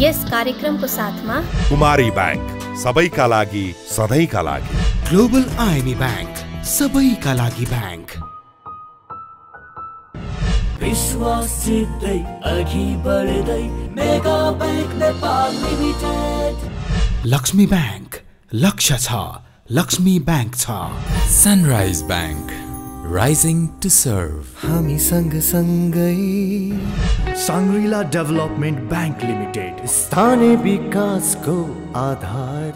यस कार्यक्रमको साथमा कुमारी बैंक सबैका लागि सधैँका लागि, ग्लोबल आइएमई बैंक सबैका लागि बैंक, विश्वास जित्दै अघि बढ्दै Mega Bank Nepal Limited, Laxmi Bank लक्ष्य छ, लक्ष्मी बैंक छ, Sunrise Bank rising to serve, हामी सँगसँगै साङ्ग्रिला डेभलपमेन्ट बैंक लिमिटेड, स्थानीय विकासको आधार,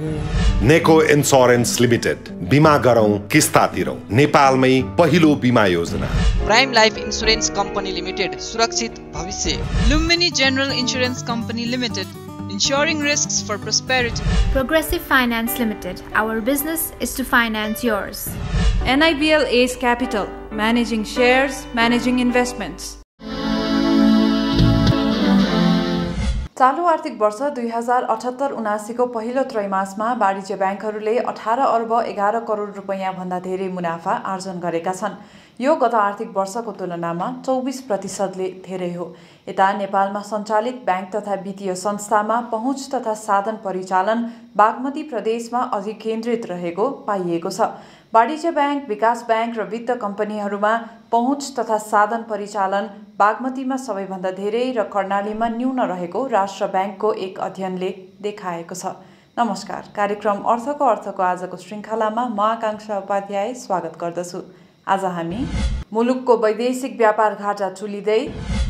नेको इन्स्योरेन्स लिमिटेड, बिमा गरौँ किस्ता तिरौँ, नेपालमै पहिलो बिमा योजना, prime life insurance company limited, सुरक्षित भविष्य, Lumbini general insurance company limited, ensuring risks for prosperity, Progressive Finance Limited, our business is to finance yours, NIBL Ace Capital, managing shares, managing investments. चालु आर्थिक वर्ष 2078-79 को पहिलो त्रैमासमा वाणिज्य ब्याङ्कहरूले 18 अर्ब 11 करोड रुपैयाँ भन्दा धेरै मुनाफा आर्जन गरेका छन्। यो गत आर्थिक वर्षको तुलनामा 24% धेरै हो। यता नेपालमा सञ्चालित ब्याङ्क तथा वित्तीय संस्थामा पहुँच तथा साधन परिचालन बागमती प्रदेशमा अधिक केन्द्रित रहेको पाइएको छ। वाणिज्य ब्याङ्क, विकास ब्याङ्क र वित्त कम्पनीहरूमा पहुँच तथा साधन परिचालन बागमतीमा सबैभन्दा धेरै र कर्णालीमा न्यून रहेको राष्ट्र ब्याङ्कको एक अध्ययनले देखाएको छ। नमस्कार, कार्यक्रम अर्थको आजको श्रृङ्खलामा म आकाङ्क्षा उपाध्याय स्वागत गर्दछु। आज हामी मुलुकको वैदेशिक व्यापार घाटा चुलिँदै,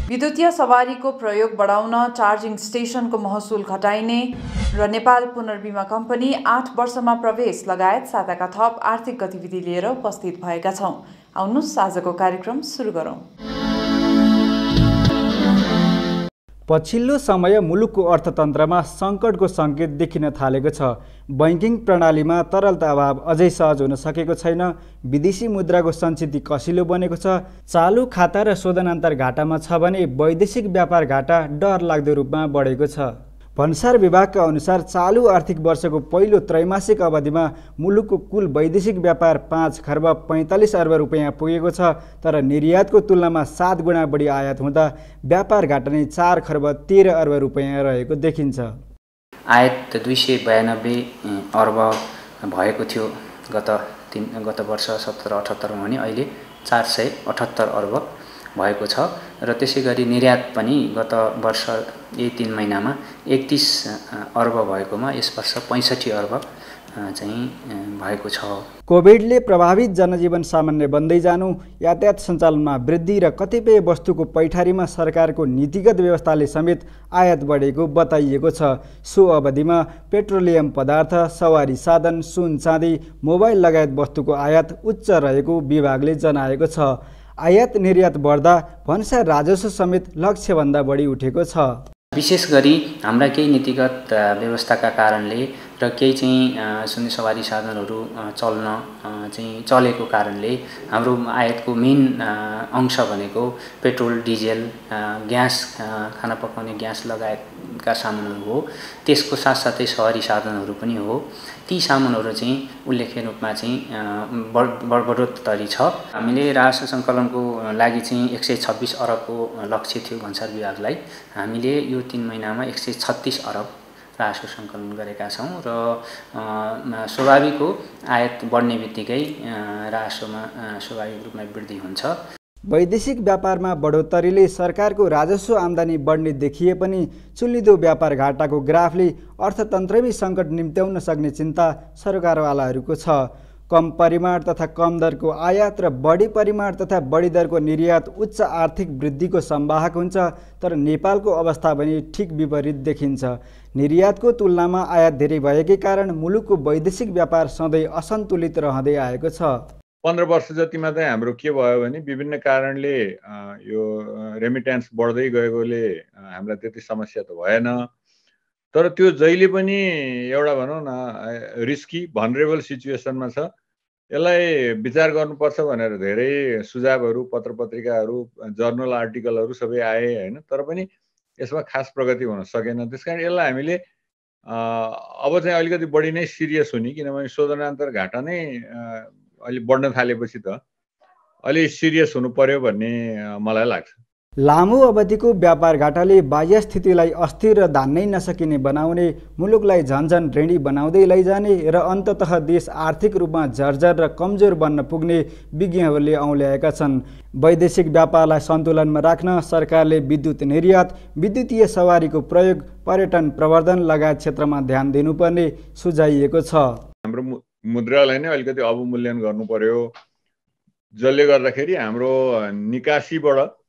विद्युतीय सवारीको प्रयोग बढाउन चार्जिङ स्टेसनको महसुल घटाइने र नेपाल पुनर्बिमा कम्पनी 8 वर्षमा प्रवेश लगायत साताका थप आर्थिक गतिविधि लिएर उपस्थित भएका छौँ। आउनुहोस् आजको कार्यक्रम सुरु गरौँ। पछिल्लो समय मुलुकको अर्थतन्त्रमा सङ्कटको सङ्केत देखिन थालेको छ। बैंकिङ प्रणालीमा तरलता अभाव अझै सहज हुन सकेको छैन। विदेशी मुद्राको सञ्चिति कसिलो बनेको छ। चालु खाता र शोधनान्तर घाटामा छ भने वैदेशिक व्यापार घाटा डरलाग्दो रूपमा बढेको छ। भन्सार विभागका अनुसार चालु आर्थिक वर्षको पहिलो त्रैमासिक अवधिमा मुलुकको कुल वैदेशिक व्यापार 5 खर्ब 45 अर्ब रुपैयाँ पुगेको छ। तर निर्यातको तुलनामा 7 गुणा बढी आयात हुँदा व्यापार घाटा नै 4 खर्ब 13 अर्ब रुपैयाँ रहेको देखिन्छ। आयात 292 अर्ब भएको थियो गत वर्ष 77-78 भने अहिले 478 अर्ब भएको छ र त्यसै गरी निर्यात पनि गत वर्ष यही 3 महिनामा 31 अर्ब भएकोमा यस वर्ष 65 अर्ब चाहिँ भएको छ। कोभिडले प्रभावित जनजीवन सामान्य बन्दै जानु, यातायात सञ्चालनमा वृद्धि र कतिपय वस्तुको पैठारीमा सरकारको नीतिगत व्यवस्थाले समेत आयात बढेको बताइएको छ। सो अवधिमा पेट्रोलियम पदार्थ, सवारी साधन, सुन चाँदी, मोबाइल लगायत वस्तुको आयात उच्च रहेको विभागले जनाएको छ। आयात निर्यात बढ्दा भन्सार राजस्व समेत लक्ष्यभन्दा बढी उठेको छ। विशेष गरी हाम्रा केही नीतिगत व्यवस्थाका कारणले र केही चाहिँ शून्य सवारी साधनहरू चलेको कारणले हाम्रो आयातको मेन अंश भनेको पेट्रोल, डिजेल, ग्यास, खाना पकाउने ग्यास लगायतका सामानहरू हो। त्यसको साथसाथै शहरी साधनहरू पनि हो। ती सामानहरू चाहिँ उल्लेख्य रूपमा चाहिँ बढोत्तरी छ। हामीले राजस्व सङ्कलनको लागि चाहिँ 126 अरबको लक्ष्य थियो भन्सार विभागलाई। हामीले यो 3 महिनामा 136 अरब राजस्व सङ्कलन गरेका छौँ र स्वाभाविक हो आयात बढ्ने बित्तिकै राजस्वमा स्वाभाविक रूपमा वृद्धि हुन्छ। वैदेशिक व्यापारमा बढोत्तरीले सरकारको राजस्व आम्दानी बढ्ने देखिए पनि चुलिदो व्यापार घाटाको ग्राफले अर्थतन्त्रमै सङ्कट निम्त्याउन सक्ने चिन्ता सरकारवालाहरूको छ। कम परिमाण तथा कम दरको आयात र बढी परिमाण तथा बढी दरको निर्यात उच्च आर्थिक वृद्धिको सम्वाहक हुन्छ। तर नेपालको अवस्था पनि ठिक विपरीत देखिन्छ। निर्यातको तुलनामा आयात धेरै भएकै कारण मुलुकको वैदेशिक व्यापार सधैँ असन्तुलित रहँदै आएको छ। 15 वर्ष जतिमा चाहिँ हाम्रो के भयो भने विभिन्न कारणले यो रेमिट्यान्स बढ्दै गएकोले हामीलाई त्यति समस्या त भएन। तर त्यो जहिले पनि एउटा भनौँ न रिस्की भनरेबल सिचुएसनमा छ। यसलाई विचार गर्नुपर्छ भनेर धेरै सुझावहरू, पत्रपत्रिकाहरू, जर्नल आर्टिकलहरू सबै आए हैन। तर पनि यसमा खास प्रगति हुन सकेन। त्यसकारण यसलाई हामीले अब चाहिँ अलिकति बढी नै सिरियस हुने, किनभने शोधनान्तर घाटा नै अलि बढ्न थालेपछि त अलि सिरियस हुनु पर्यो भन्ने मलाई लाग्छ। लामो अवधिको व्यापार घाटाले बाह्य स्थितिलाई अस्थिर र धान्नै नसकिने बनाउने, मुलुकलाई झन्झन ऋणी बनाउँदै लैजाने र अन्ततः देश आर्थिक रूपमा जर्जर र कमजोर बन्न पुग्ने विज्ञहरूले औँल्याएका छन्। वैदेशिक व्यापारलाई सन्तुलनमा राख्न सरकारले विद्युत निर्यात, विद्युतीय सवारीको प्रयोग, पर्यटन प्रवर्धन लगायत क्षेत्रमा ध्यान दिनुपर्ने सुझाइएको छ। हाम्रो मुद्रालाई नै अलिकति अवमूल्यन गर्नु पर्यो, जसले गर्दाखेरि हाम्रो निकासीबाट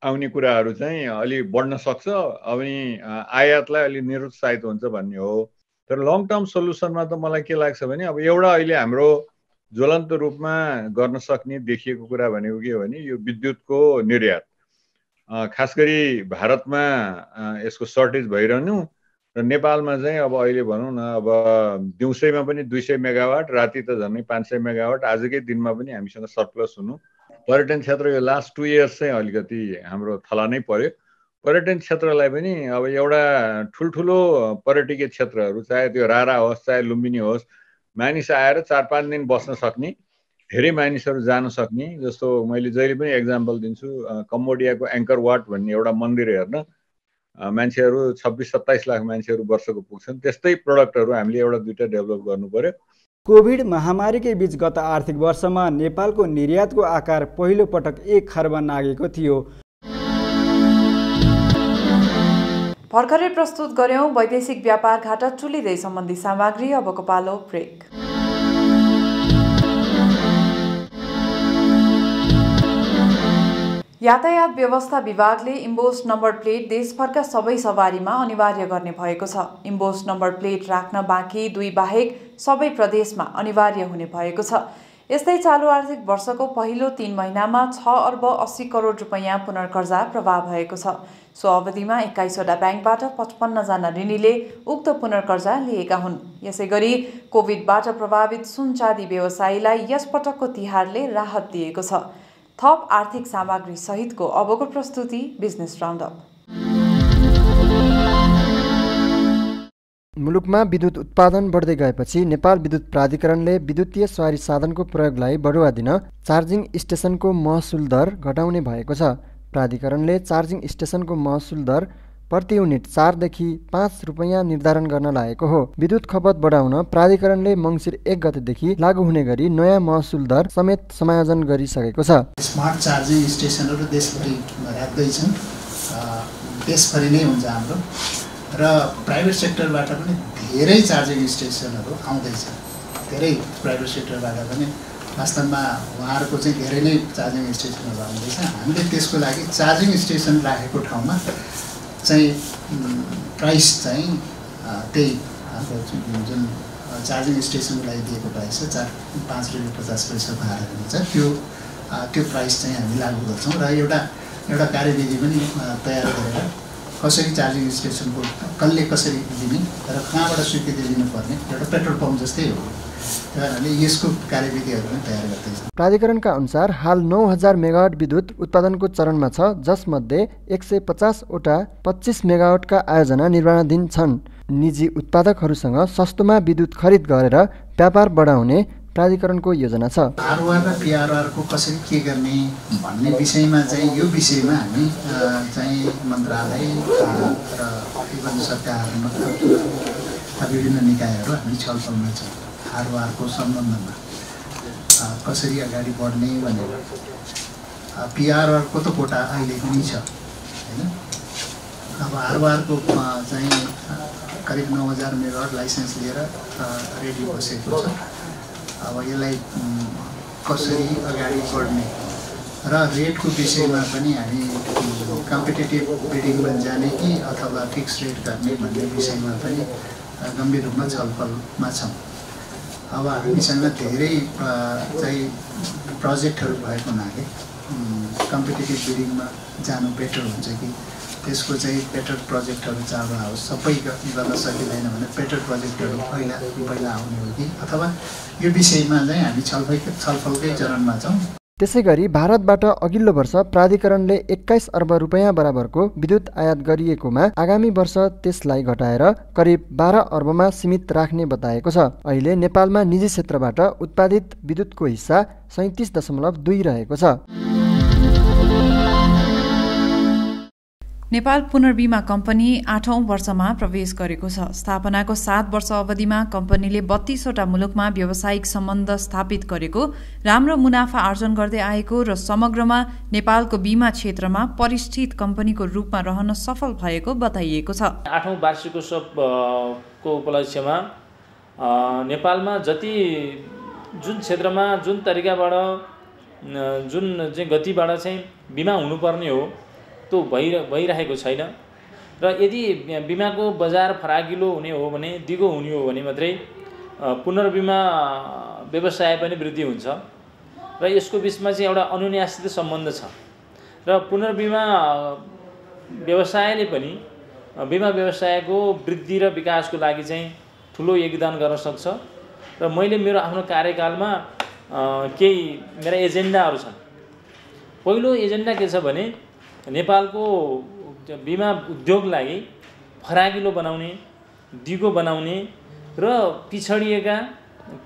आउने कुराहरू चाहिँ अलि बढ्न सक्छ, अनि आयातलाई अलि निरुत्साहित हुन्छ भन्ने हो। तर लङ टर्म सोल्युसनमा त मलाई के लाग्छ भने अब एउटा अहिले हाम्रो ज्वलन्त रूपमा गर्न सक्ने देखिएको कुरा भनेको के हो भने यो विद्युतको निर्यात, खास गरी भारतमा यसको सर्टेज भइरहनु र नेपालमा चाहिँ अब अहिले भनौँ न अब दिउँसैमा पनि 200 मेगावाट, राति त झन्डै 500 मेगावाट, आजकै दिनमा पनि हामीसँग सरप्लस हुनु। पर्यटन क्षेत्र यो लास्ट 2 इयर्स चाहिँ अलिकति हाम्रो थला नै पर्यो। पर्यटन क्षेत्रलाई पनि अब एउटा ठुल्ठुलो पर्यटकीय क्षेत्रहरू, चाहे त्यो रारा होस् चाहे लुम्बिनी होस्, मानिस आएर 4-5 दिन बस्न सक्ने, धेरै मानिसहरू जान सक्ने। जस्तो मैले जहिले पनि एक्जाम्पल दिन्छु, कम्बोडियाको एङ्कर वाट भन्ने एउटा मन्दिर हेर्न मान्छेहरू 26-27 लाख मान्छेहरू वर्षको पुग्छन्। त्यस्तै प्रडक्टहरू हामीले एउटा दुईटा डेभलप गर्नु पर्यो। कोभिड महामारीकै बीच गत आर्थिक वर्षमा नेपालको निर्यातको आकार पहिलो पटक 1 खर्ब नागेको थियो। भर्खरै प्रस्तुत गर्यौं वैदेशिक व्यापार घाटा चुलिँदै सम्बन्धी सामग्री। अबको पालो ब्रेक। यातायात व्यवस्था विभागले इम्बोस नम्बर प्लेट देशभरका सबै सवारीमा अनिवार्य गर्ने भएको छ। इम्बोस नम्बर प्लेट राख्न बाँकी 2 बाहेक सबै प्रदेशमा अनिवार्य हुने भएको छ। यस्तै चालु आर्थिक वर्षको पहिलो 3 महिनामा 6 अर्ब 80 करोड रुपैयाँ पुनर्कर्जा प्रवाह भएको छ। सो अवधिमा 21वटा ब्याङ्कबाट 55 जना ऋणीले उक्त पुनर्कर्जा लिएका हुन्। यसैगरी कोभिडबाट प्रभावित सुन चाँदी व्यवसायीलाई यस पटकको तिहारले राहत दिएको छ। थप आर्थिक सामग्री सहितको अबको प्रस्तुति बिजनेस राउन्डअप। मुलुकमा विद्युत उत्पादन बढ्दै गएपछि नेपाल विद्युत प्राधिकरणले विद्युतीय सवारी साधनको प्रयोगलाई बढुवा दिन चार्जिङ स्टेसनको महसुल दर घटाउने भएको छ। प्राधिकरणले चार्जिङ स्टेसनको महसुल दर प्रति युनिट 4 देखि 5 रुपैयाँ निर्धारण गर्न लागेको हो। विद्युत खपत बढाउन प्राधिकरणले मङ्सिर 1 गतेदेखि लागू हुने गरी नयाँ महसुल दर समेत समायोजन गरिसकेको छ। स्मार्ट चार्जिङ स्टेसनहरू देशभरि राख्दैछन्, देशभरि नै हुन्छ हाम्रो, र प्राइभेट सेक्टरबाट पनि धेरै चार्जिङ स्टेसनहरू आउँदैछ। धेरै प्राइभेट सेक्टरबाट पनि वास्तवमा उहाँहरूको चाहिँ धेरै नै चार्जिङ स्टेसनहरू आउँदैछ। हामीले त्यसको लागि चार्जिङ स्टेसन राखेको ठाउँमा चाहिँ प्राइस चाहिँ त्यही जुन चार्जिङ स्टेसनको लागि दिएको प्राइस छ 5 रुपियाँ 50 पैसा भाडा हुन्छ, त्यो प्राइस चाहिँ हामी लागू गर्छौँ। र एउटा कार्यविधि पनि तयार गरेर कसरी चार्जिङ स्टेसनको कसले कसरी दिने र कहाँबाट स्वीकृति लिनुपर्ने एउटा पेट्रोल पम्प जस्तै हो। त्यही यसको कार्यविधिहरू पनि तयार गर्दैछ। प्राधिकरणका अनुसार हाल 9000 मेगावाट विद्युत उत्पादनको चरणमा छ, जसमध्ये 150वटा 25 मेगावाटका आयोजना निर्माणाधीन छन्। निजी उत्पादकहरूसँग सस्तोमा विद्युत खरिद गरेर व्यापार बढाउने प्राधिकरणको योजना छ। आरओआर र पिआरओआरको कसरी के गर्ने भन्ने विषयमा चाहिँ यो विषयमा हामी चाहिँ मन्त्रालय र इभन सरकारमा विभिन्न निकायहरू हामी छलफलमा छौँ। आरओआरको सम्बन्धमा कसरी अगाडि बढ्ने भनेर। पिआरओआरको त कोटा अहिले पनि छ हैन। अब आरओआरको चाहिँ करिब 9000 मेगावाट लाइसेन्स लिएर रेडी बसेको छ। अब यसलाई कसरी अगाडि बढ्ने र रेटको विषयमा पनि हामी कम्पिटेटिभ बिडिङमा जाने कि अथवा फिक्स रेट गर्ने भन्ने विषयमा पनि गम्भीर रूपमा छलफलमा छौँ। अब हामीसँग धेरै चाहिँ प्रोजेक्टहरू भएको हुनाले कम्पिटेटिभ बिडिङमा जानु बेटर हुन्छ कि त्यसको चाहिँ बेटर प्रोजेक्टहरू चाँडो आओस्। सबै गर्न सकिँदैन भने बेटर प्रोजेक्टहरू पहिला आउने हो कि अथवा यो विषयमा चाहिँ हामी छलफलकै चरणमा छौँ। त्यसैगरी भारतबाट अघिल्लो वर्ष प्राधिकरणले 21 अर्ब रुपैयाँ बराबरको विद्युत आयात गरिएकोमा आगामी वर्ष त्यसलाई घटाएर करिब 12 अर्बमा सीमित राख्ने बताएको छ। अहिले नेपालमा निजी क्षेत्रबाट उत्पादित विद्युतको हिस्सा 37.2 रहेको छ। नेपाल पुनर्बीमा कम्पनी 8औं वर्षमा प्रवेश गरेको छ। स्थापनाको 7 वर्ष अवधिमा कम्पनीले 32वटा मुलुकमा व्यावसायिक सम्बन्ध स्थापित गरेको, राम्रो मुनाफा आर्जन गर्दै आएको र समग्रमा नेपालको बीमा क्षेत्रमा परिष्ठित कम्पनीको रूपमा रहन सफल भएको बताइएको छ। 8औं वार्षिकोत्सवको उपलक्ष्यमा नेपालमा जति जुन क्षेत्रमा जुन तरिकाबाट जुन चाहिँ गतिबाट चाहिँ बीमा हुनुपर्ने हो त्यो भइरहेको छैन र यदि बीमाको बजार फराकिलो हुने हो भने, दिगो हुने हो भने मात्रै पुनर्बीमा व्यवसाय पनि वृद्धि हुन्छ र यसको बिचमा चाहिँ एउटा अनुन्यासित सम्बन्ध छ र पुनर्बीमा व्यवसायले पनि बीमा व्यवसायको वृद्धि र विकासको लागि चाहिँ ठुलो योगदान गर्न सक्छ र मैले मेरो आफ्नो कार्यकालमा केही मेरा एजेन्डाहरू छन्। पहिलो एजेन्डा के छ भने नेपालको बीमा उद्योगलाई फराकिलो बनाउने, दिगो बनाउने र पिछडिएका,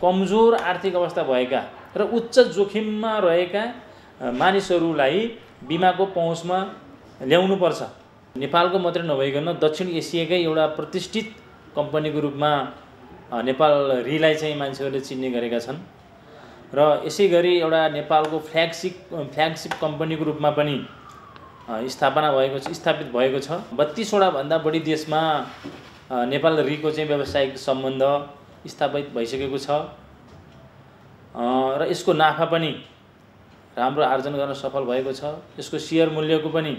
कमजोर आर्थिक अवस्था भएका र उच्च जोखिममा रहेका मानिसहरूलाई बीमाको पहुँचमा ल्याउनुपर्छ। नेपालको मात्रै नभइकन दक्षिण एसियाकै एउटा प्रतिष्ठित कम्पनीको रूपमा नेपाल रीलाई चाहिँ मान्छेहरूले चिन्ने गरेका छन् र यसै गरी एउटा नेपालको फ्ल्यागशिप कम्पनीको रूपमा पनि स्थापित भएको छ। 32वटा भन्दा बढी देशमा नेपाल रीको चाहिँ व्यावसायिक सम्बन्ध स्थापित भइसकेको छ र यसको नाफा पनि राम्रो आर्जन गर्न सफल भएको छ। यसको शेयर मूल्यको पनि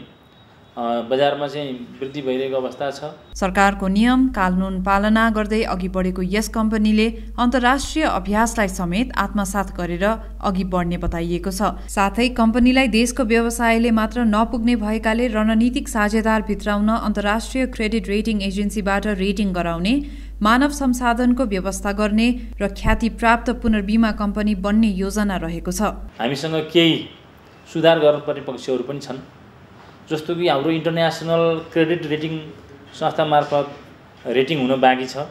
बजारमा चाहिँ वृद्धि भइरहेको अवस्था छ। सरकारको नियम कानुन पालना गर्दै अघि बढेको यस कम्पनीले अन्तर्राष्ट्रिय अभ्यासलाई समेत आत्मसात गरेर अघि बढ्ने बताइएको छ। साथै कम्पनीलाई देशको व्यवसायले मात्र नपुग्ने भएकाले रणनीतिक साझेदार भित्राउन अन्तर्राष्ट्रिय क्रेडिट रेटिङ एजेन्सीबाट रेटिङ गराउने, मानव संसाधनको व्यवस्था गर्ने र ख्याति प्राप्त पुनर्बीमा कम्पनी बन्ने योजना रहेको छ। हामीसँग केही सुधार गर्नुपर्ने पक्षहरू पनि छन्, जस्तो कि हाम्रो इन्टरनेसनल क्रेडिट रेटिङ संस्था मार्फत रेटिङ हुन बाँकी छ।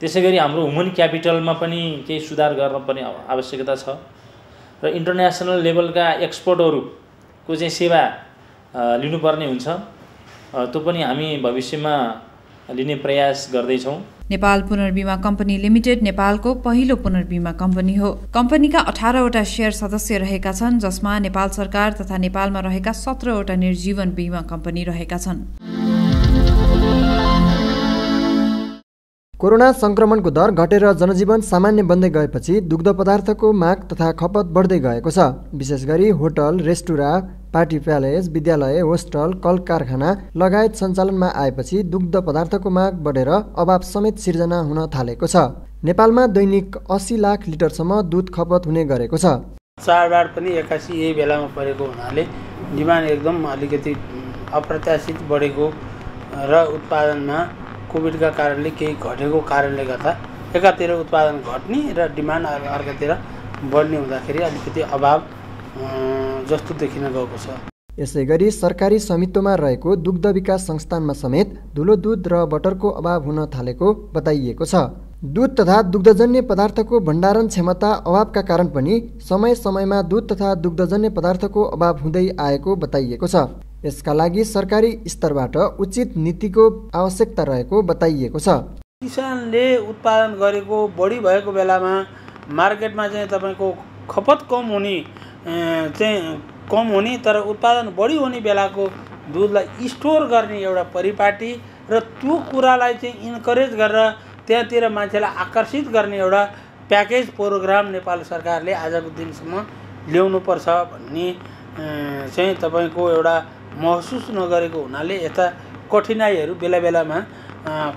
त्यसै गरी हाम्रो ह्युमन क्यापिटलमा पनि केही सुधार गर्नुपर्ने आवश्यकता छ र इन्टरनेसनल लेभलका एक्सपर्टहरूको चाहिँ सेवा लिनुपर्ने हुन्छ। त्यो पनि हामी भविष्यमा लिने प्रयास गर्दैछौँ। नेपाल पुनर्बीमा कम्पनी लिमिटेड नेपालको पहिलो पुनर्बीमा कम्पनी हो। कम्पनीका 18वटा शेयर सदस्य रहेका छन्, जसमा नेपाल सरकार तथा नेपालमा रहेका 17वटा निर्जीवन बीमा कम्पनी रहेका छन्। कोरोना संक्रमणको दर घटेर जनजीवन सामान्य बन्दै गएपछि दुग्ध पदार्थको माग तथा खपत बढ्दै गएको छ। विशेष गरी होटल, रेस्टुराँ, पार्टी प्यालेस, विद्यालय, होस्टल, कल कारखाना लगायत सञ्चालनमा आएपछि दुग्ध पदार्थको माग बढेर अभाव समेत सिर्जना हुन थालेको छ। नेपालमा दैनिक 80 लाख लिटरसम्म दुध खपत हुने गरेको छ। चाडबाड पनि एक्कासी यही बेलामा परेको हुनाले डिमान्ड एकदम अलिकति अप्रत्याशित बढेको र उत्पादनमा कोभिडका कारणले केही घटेको कारणले गर्दा एकातिर उत्पादन घट्ने र डिमान्ड अर्कातिर बढ्ने हुँदाखेरि अलिकति अभाव जस्तो देखिन गएको छ। यसै गरी सरकारी स्वामित्वमा रहेको दुग्ध विकास संस्थानमा समेत धुलो दुध र बटरको अभाव हुन थालेको बताइएको छ। दूध तथा दुग्धजन्य पदार्थको भण्डारण क्षमता अभावका कारण पनि समय समयमा दूध तथा दुग्धजन्य पदार्थको अभाव हुँदै आएको बताइएको छ। यसका लागि सरकारी स्तरबाट उचित नीतिको आवश्यकता रहेको बताइएको छ। किसानले उत्पादन गरेको बढी भएको बेलामा मार्केटमा चाहिँ तपाईको खपत कम हुने तर उत्पादन बढी हुने बेलाको दुधलाई स्टोर गर्ने एउटा परिपाटी र त्यो कुरालाई चाहिँ इन्करेज गरेर त्यहाँतिर मान्छेलाई आकर्षित गर्ने एउटा प्याकेज प्रोग्राम नेपाल सरकारले आजको दिनसम्म ल्याउनुपर्छ भन्ने चाहिँ तपाईको एउटा महसुस नगरेको हुनाले यता कठिनाइहरू बेला बेलामा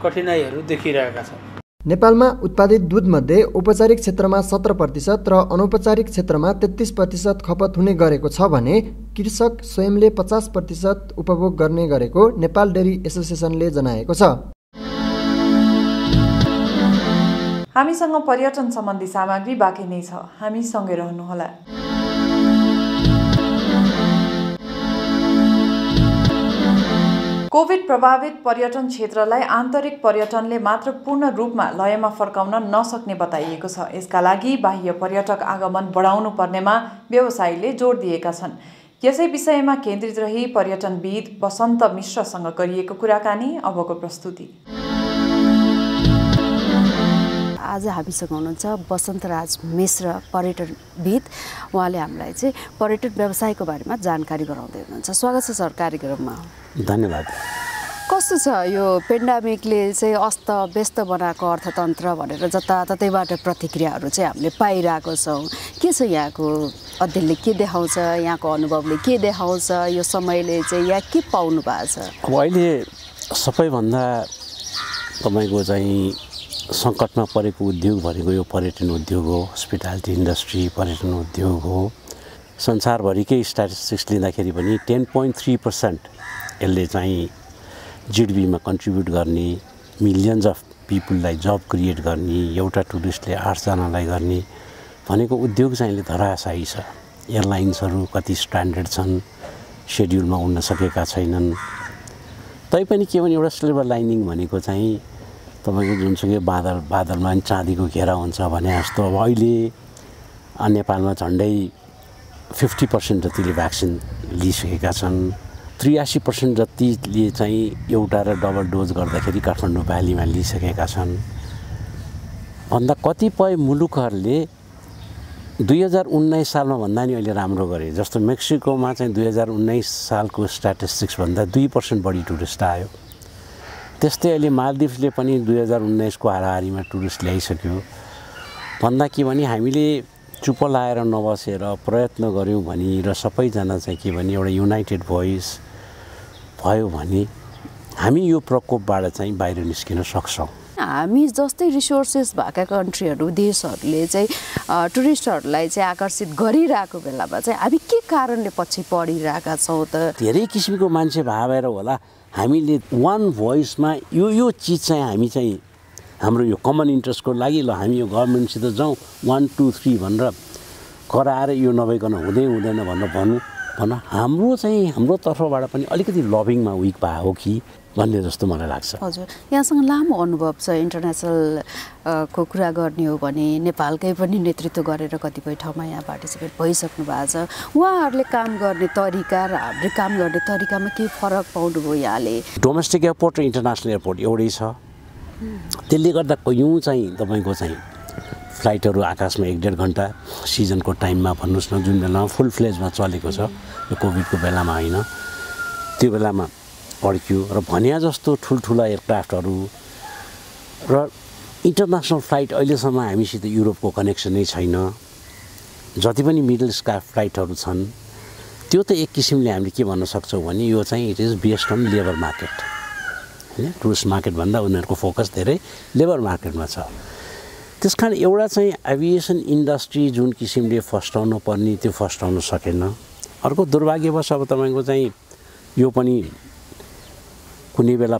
कठिनाइहरू देखिरहेका छन्। नेपालमा उत्पादित दूधमध्ये औपचारिक क्षेत्रमा 17% र अनौपचारिक क्षेत्रमा 33% खपत हुने गरेको छ भने कृषक स्वयंले 50% उपभोग गर्ने गरेको नेपाल डेरी एसोसिएसनले जनाएको छ। हामीसँग पर्यटन सम्बन्धी सामग्री बाँकी नै छ, हामी सँगै रहनुहोला। कोभिड प्रभावित पर्यटन क्षेत्रलाई आन्तरिक पर्यटनले मात्र पूर्ण रूपमा लयमा फर्काउन नसक्ने बताइएको छ। यसका लागि बाह्य पर्यटक आगमन बढाउनु पर्नेमा व्यवसायीले जोड दिएका छन्। यसै विषयमा केन्द्रित रही पर्यटनविद वसन्त मिश्रसँग गरिएको कुराकानी अबको प्रस्तुति। आज हामीसँग हुनुहुन्छ वसन्तराज मिश्र पर्यटनविद। उहाँले हामीलाई चाहिँ पर्यटन व्यवसायको बारेमा जानकारी गराउँदै हुनुहुन्छ। स्वागत छ सर कार्यक्रममा। धन्यवाद। कस्तो छ यो पेन्डामिकले चाहिँ अस्तव्यस्त बनाएको अर्थतन्त्र भनेर जताततैबाट प्रतिक्रियाहरू चाहिँ हामीले पाइरहेको छौँ। के छ यहाँको अध्ययनले के देखाउँछ, यहाँको अनुभवले के देखाउँछ, यो समयले चाहिँ यहाँ के पाउनु भएको छ? अब अहिले सबैभन्दा तपाईँको चाहिँ सङ्कटमा परेको उद्योग भनेको यो पर्यटन उद्योग हो। हस्पिटालिटी इन्डस्ट्री पर्यटन उद्योग हो। संसारभरिकै स्ट्याटिस्टिक्स लिँदाखेरि पनि 10.3% यसले चाहिँ जिडिपीमा कन्ट्रिब्युट गर्ने, मिलियन्स अफ पिपुललाई जब क्रिएट गर्ने, एउटा टुरिस्टले 8 जनालाई गर्ने भनेको उद्योग चाहिँ अहिले धराशायी छ। एयरलाइन्सहरू कति स्ट्यान्डर्ड छन्, सेड्युलमा उड्न सकेका छैनन्। तैपनि के भने एउटा सिल्भर लाइनिङ भनेको चाहिँ तपाईँको जुनसुकै बादलमा पनि चाँदीको घेरा हुन्छ भने जस्तो अब अहिले नेपालमा झन्डै 50% जतिले भ्याक्सिन लिइसकेका छन्। 83% जतिले चाहिँ एउटा र डबल डोज गर्दाखेरि काठमाडौँ भ्यालीमा लिइसकेका छन्। भन्दा कतिपय मुलुकहरूले 2019 सालमा भन्दा नि अहिले राम्रो गरे। जस्तो मेक्सिकोमा चाहिँ 2019 सालको स्ट्याटिस्टिक्स भन्दा 2% बढी टुरिस्ट आयो। त्यस्तै अहिले मालदिभ्सले पनि 2019 को हाराहारीमा टुरिस्ट ल्याइसक्यो। भन्दा के भने हामीले चुप लाएर नबसेर प्रयत्न गऱ्यौँ भने र सबैजना चाहिँ के भने एउटा युनाइटेड भोइस भयो भने हामी यो प्रकोपबाट चाहिँ बाहिर निस्किन सक्छौँ। हामी जस्तै रिसोर्सेस भएका कन्ट्रीहरू देशहरूले चाहिँ टुरिस्टहरूलाई चाहिँ आकर्षित गरिरहेको बेलामा चाहिँ हामी के कारणले पछि पढिरहेका छौँ त? धेरै किसिमको मान्छे भावेर होला हामीले वान भोइसमा यो चिज चाहिँ हामी चाहिँ हाम्रो यो कमन इन्ट्रेस्टको लागि ल हामी यो गभर्मेन्टसित जाउँ 1 2 3 भनेर कराएर यो नभइकन हुँदैन भन्न हाम्रो तर्फबाट पनि अलिकति लबिङमा विक भए हो कि भन्ने जस्तो मलाई लाग्छ। हजुर, यहाँसँग लामो अनुभव छ। इन्टरनेसनल को कुरा गर्ने हो भने नेपालकै पनि नेतृत्व गरेर कतिपय ठाउँमा यहाँ पार्टिसिपेट भइसक्नु भएको छ। उहाँहरूले काम गर्ने तरिका र हाम्रो काम गर्ने तरिकामा के फरक पाउनुभयो यहाँले? डोमेस्टिक एयरपोर्ट र इन्टरनेसनल एयरपोर्ट एउटै छ। त्यसले गर्दा कयौँ चाहिँ तपाईँको चाहिँ फ्लाइटहरू आकाशमा 1.5 घन्टा सिजनको टाइममा भन्नुहोस् न, जुन बेलामा फुल फ्लेजमा चलेको छ, यो कोभिडको बेलामा होइन, त्यो बेलामा अड्क्यो र भनिया जस्तो ठुल्ठुला एयरक्राफ्टहरू र इन्टरनेसनल फ्लाइट अहिलेसम्म हामीसित युरोपको कनेक्सनै छैन। जति पनि मिडल स्काई फ्लाइटहरू छन् त्यो त एक किसिमले हामीले के भन्न सक्छौँ भने यो चाहिँ it is based on labour market होइन। टुरिस्ट मार्केट भन्दा उनीहरूको फोकस धेरै लेबर मार्केटमा छ। त्यस कारण एउटा चाहिँ एभिएसन इन्डस्ट्री जुन किसिमले फस्टाउनु पर्ने त्यो फस्टाउनु सकेन। अर्को दुर्भाग्यवश अब तपाईँको चाहिँ यो पनि कुनै बेला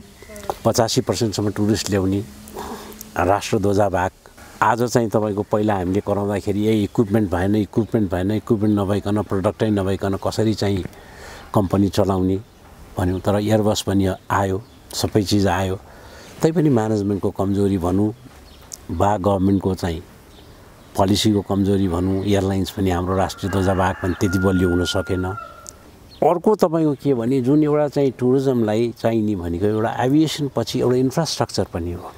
85% टुरिस्ट ल्याउने राष्ट्रध्वजा भाग आज चाहिँ तपाईँको पहिला हामीले कराउँदाखेरि इक्विपमेन्ट भएन नभइकन प्रडक्टै नभइकन कसरी चाहिँ कम्पनी चलाउने भन्यौँ। तर एयरबस पनि आयो, सबै चिज आयो, तैपनि म्यानेजमेन्टको कमजोरी भनौँ बा गभर्मेन्टको चाहिँ पोलिसीको कमजोरी भनौँ, एयरलाइन्स पनि हाम्रो राष्ट्रिय ध्वजाभाग पनि त्यति बलियो हुन सकेन। अर्को तपाईँको के भने जुन एउटा चाहिँ टुरिज्मलाई चाहिने भनेको एउटा एभिएसन पछि एउटा इन्फ्रास्ट्रक्चर पनि हो।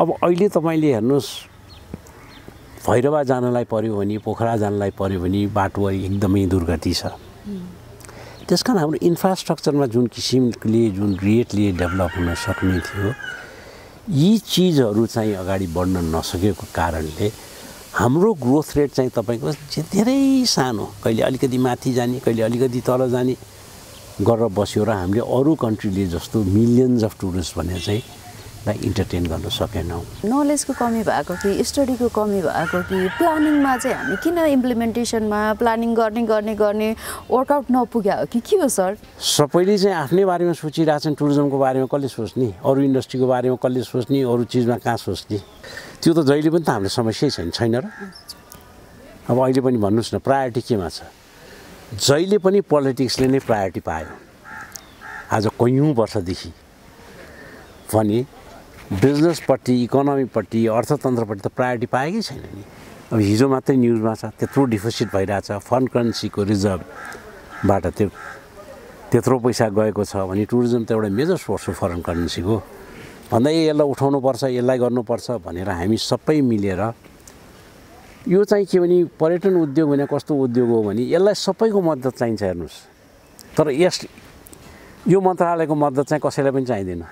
अब अहिले तपाईँले हेर्नुहोस् भैरवा जानलाई पर्यो भने, पोखरा जानलाई पर्यो भने बाटो एकदमै दुर्गति छ। त्यस कारण हाम्रो इन्फ्रास्ट्रक्चरमा जुन किसिमले जुन रेटले डेभलप हुन सक्ने थियो यी चिजहरू चाहिँ अगाडि बढ्न नसकेको कारणले हाम्रो ग्रोथ रेट चाहिँ तपाईँको धेरै सानो, कहिले अलिकति माथि जाने कहिले अलिकति तल जाने गरेर बस्यो र हामीले अरू कन्ट्रीले जस्तो मिलियन्स अफ टुरिस्ट भने चाहिँ इन्टरटेन गर्न सकेनौँ। नलेजको कमी भएको कि स्टडीको कमी भएको कि प्लानिङमा चाहिँ हामी किन इम्प्लिमेन्टेसनमा प्लानिङ गर्ने वर्कआउट नपुग्यो कि के हो सर? सबैले चाहिँ आफ्नै बारेमा सोचिरहेछन्। टुरिज्मको बारेमा कसले सोच्ने, अरू इन्डस्ट्रीको बारेमा कसले सोच्ने, अरू चिजमा कहाँ सोच्ने? त्यो त जहिले पनि त हाम्रो समस्यै छैन र। अब अहिले पनि भन्नुहोस् न प्रायोरिटी केमा छ? जहिले पनि पोलिटिक्सले नै प्रायोरिटी पायो आज कयौँ वर्षदेखि भने बिजनेसपट्टि, इकोनोमीपट्टि, अर्थतन्त्रपट्टि त प्रायोरिटी पाएकै छैन नि। अब हिजो मात्रै न्युजमा छ त्यत्रो डिफिसिट भइरहेछ, फरेन करेन्सीको रिजर्भबाट त्यत्रो पैसा गएको छ भने टुरिज्म त एउटा मेजर सोर्स हो फरेन करेन्सीको भन्दा यसलाई उठाउनुपर्छ, यसलाई गर्नुपर्छ भनेर हामी सबै मिलेर यो चाहिँ के भने पर्यटन उद्योग भने कस्तो उद्योग हो भने यसलाई सबैको मद्दत चाहिन्छ हेर्नुहोस्। तर यो मन्त्रालयको मद्दत चाहिँ कसैलाई पनि चाहिँदैन।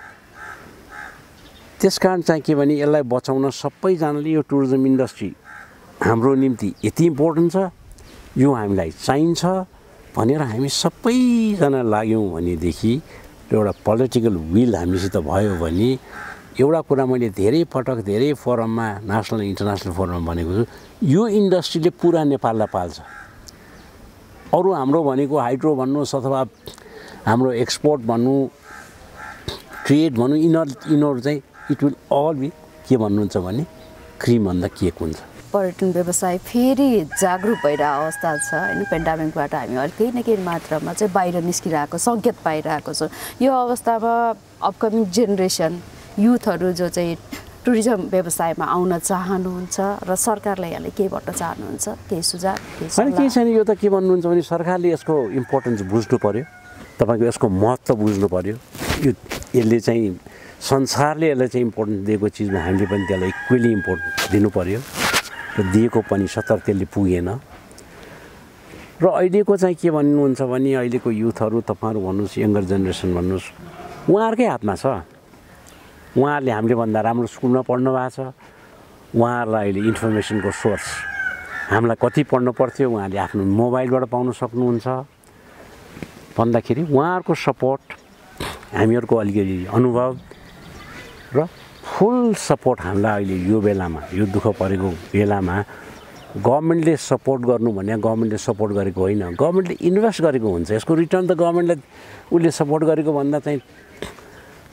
त्यसकारण चाहिँ के भने यसलाई बचाउन सबैजनाले यो टुरिज्म इन्डस्ट्री हाम्रो निम्ति यति इम्पोर्टेन्ट छ, यो हामीलाई चाहिन्छ भनेर हामी सबैजना लाग्यौँ भनेदेखि एउटा पोलिटिकल विल हामीसित भयो भने एउटा कुरा मैले धेरै पटक धेरै फोरममा नेसनल इन्टरनेसनल फोरममा भनेको छु, यो इन्डस्ट्रीले पुरा नेपाललाई पाल्छ। अरू हाम्रो भनेको हाइड्रो भन्नुहोस् अथवा हाम्रो एक्सपोर्ट भन्नु ट्रेड भन्नु यिनीहरू चाहिँ इट विल अल बी के भन्नुहुन्छ भने क्रिमभन्दा केक हुन्छ। पर्यटन व्यवसाय फेरि जागरुक भइरहेको अवस्था छ होइन। पेन्डामिकबाट हामी अलिक केही न केही मात्रामा चाहिँ बाहिर निस्किरहेको सङ्केत पाइरहेको छ। यो अवस्थामा अपकमिङ जेनेरेसन युथहरू जो चाहिँ टुरिज्म व्यवसायमा आउन चाहनुहुन्छ र सरकारलाई यहाँले के भन्न चाहनुहुन्छ, केही सुझाव? केही छैन, यो त के भन्नुहुन्छ भने सरकारले यसको इम्पोर्टेन्स बुझ्नु पर्यो, तपाईँको यसको महत्त्व बुझ्नु पर्यो। यसले चाहिँ संसारले यसलाई चाहिँ इम्पोर्टेन्स दिएको चिजमा हामीले पनि त्यसलाई इक्वली इम्पोर्टेन्स दिनु पर्यो र दिएको पनि सतर त्यसले पुगेन। र अहिलेको चाहिँ के भन्नुहुन्छ भने अहिलेको युथहरू तपाईँहरू भन्नुहोस्, यङ्गर जेनेरेसन भन्नुहोस्, उहाँहरूकै हातमा छ। उहाँहरूले हामीले भन्दा राम्रो स्कुलमा पढ्नु भएको छ, उहाँहरूलाई अहिले इन्फर्मेसनको सोर्स हामीलाई कति पढ्नु पर्थ्यो उहाँहरूले आफ्नो मोबाइलबाट पाउन सक्नुहुन्छ भन्दाखेरि उहाँहरूको सपोर्ट, हामीहरूको अलिकति अनुभव र फुल सपोर्ट हामीलाई अहिले यो बेलामा, यो दुःख परेको बेलामा गभर्मेन्टले सपोर्ट गर्नु भने गभर्मेन्टले सपोर्ट गरेको होइन, गभर्मेन्टले इन्भेस्ट गरेको हुन्छ। यसको रिटर्न त गभर्मेन्टले उसले सपोर्ट गरेको भन्दा चाहिँ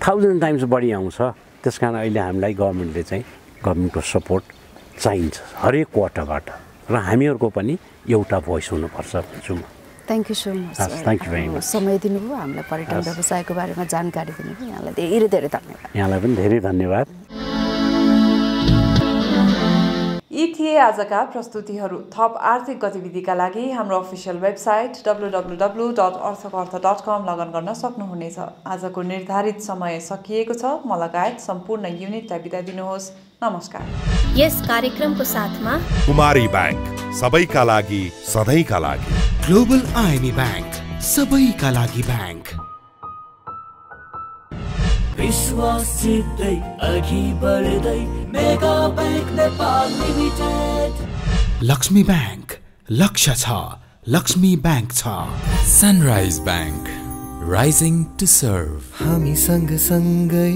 1000 टाइम्स बढी आउँछ। त्यस कारण अहिले हामीलाई गभर्मेन्टले चाहिँ गभर्मेन्टको सपोर्ट चाहिन्छ हरेक क्वार्टरबाट र हामीहरूको पनि एउटा भोइस हुनुपर्छ भन्छु म। Thank you so much. Thank you very much. समय दिनुभयो, हामीलाई पर्यटन व्यवसायको बारेमा जानकारी दिनुभयो, यहाँलाई धेरै धेरै धन्यवाद। यहाँलाई पनि धेरै धन्यवाद। यी थिए आजका प्रस्तुतिहरू। थप आर्थिक गतिविधिका लागि हाम्रो अफिसियल वेबसाइट www.arthakartha.com लगइन गर्न सक्नुहुनेछ। आजको निर्धारित समय सकिएको छ। म लगायत सम्पूर्ण युनिटलाई बिदा दिनुहोस्। नमस्कार। यस कार्यक्रमको साथमा कुमारी बैंक, सबैका लागि सधैँका लागि। ग्लोबल आइएमई बैंक, सबैका लागि बैंक। विश्वास जित्दै अघि बढ्दै Mega Bank Nepal Limited. Laxmi Bank, लक्ष्य छ, लक्ष्मी बैंक छ। Sunrise Bank, rising to serve. हामी सँगसँगै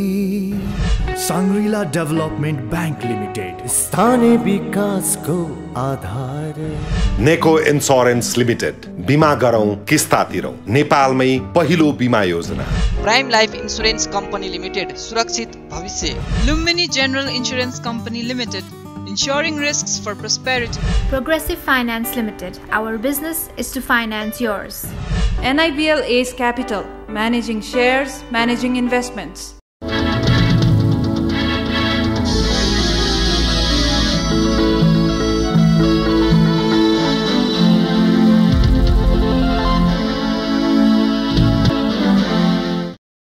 साङ्ग्रिला डेभलपमेन्ट बैंक लिमिटेड, स्थानीय विकासको आधार। नेको इन्स्योरेन्स लिमिटेड, बिमा गरौँ किस्ता तिरौँ, नेपालमै पहिलो बिमा योजना। Prime life insurance company limited, सुरक्षित भविष्य। Lumbini general insurance company limited, ensuring risks for prosperity. Progressive Finance Limited, our business is to finance yours. NIBL Ace Capital, managing shares, managing investments.